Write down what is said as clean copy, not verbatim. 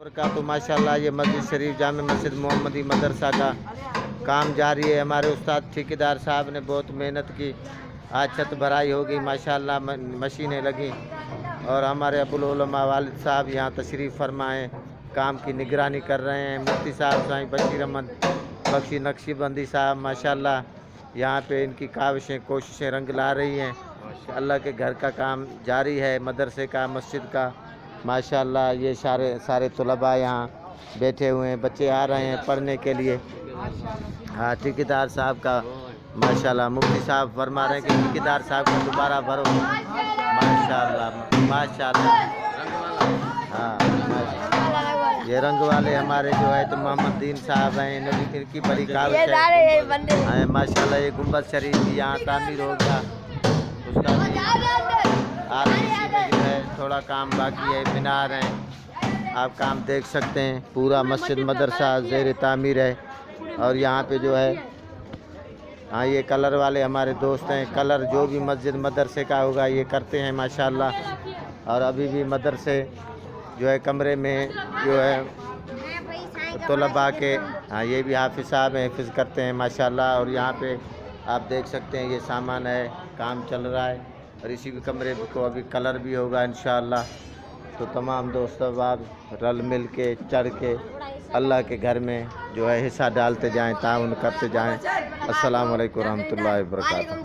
तो माशाल्लाह ये मस्जिद शरीफ जामे मस्जिद मोहम्मदी मदरसा का काम जारी है। हमारे उस्ताद ठेकेदार साहब ने बहुत मेहनत की। आज छत भराई होगी माशाल्लाह, मशीनें लगी और हमारे अबुल उलमा वालिद साहब यहाँ तशरीफ़ फरमाए, काम की निगरानी कर रहे हैं। मुफ्ती साहब साईं बशीर अहमद बख्शी नक्शबंदी साहब माशाल्लाह यहाँ पे इनकी काविशें कोशिशें रंग ला रही हैं। अल्लाह के घर का काम जारी है, मदरसे का, मस्जिद का माशाल्लाह। ये सारे तलबा यहाँ बैठे हुए हैं, बच्चे आ रहे हैं पढ़ने के लिए। हाँ, ठेकेदार साहब का माशाल्लाह, मुफ्ती साहब फरमा रहे हैं कि ठेकेदार साहब को दोबारा भरो माशाल्लाह माशाल्लाह। हाँ, ये रंग वाले हमारे जो है तो मोहम्मद दीन साहब हैं, इनकी बड़ी काविश है माशाल्लाह। ये गुंबद शरीफ भी यहाँ तामीर हो गया, उसका भी आरसीसी में जो है थोड़ा काम बाकी है, मीनार हैं, आप काम देख सकते हैं। पूरा मस्जिद मदरसा ज़ेर तामीर है। और यहाँ पे जो है हाँ, ये कलर वाले हमारे दोस्त हैं, कलर जो भी मस्जिद मदरसे का होगा ये करते हैं माशाल्लाह। और अभी भी मदरसे जो है कमरे में जो है तलबा के हाँ, ये भी हाफिज़ साहब हैं, हिफ्ज़ करते हैं माशाल्लाह। और यहाँ पे आप देख सकते हैं ये सामान है, काम चल रहा है। और इसी भी कमरे को अभी कलर भी होगा इंशाअल्लाह। तो तमाम दोस्त अब रल मिल के चढ़ के अल्लाह के घर में जो है हिस्सा डालते जाएं, ताउन करते जाएं। अस्सलाम वालेकुम रहमतुल्लाहि व बरकातहू।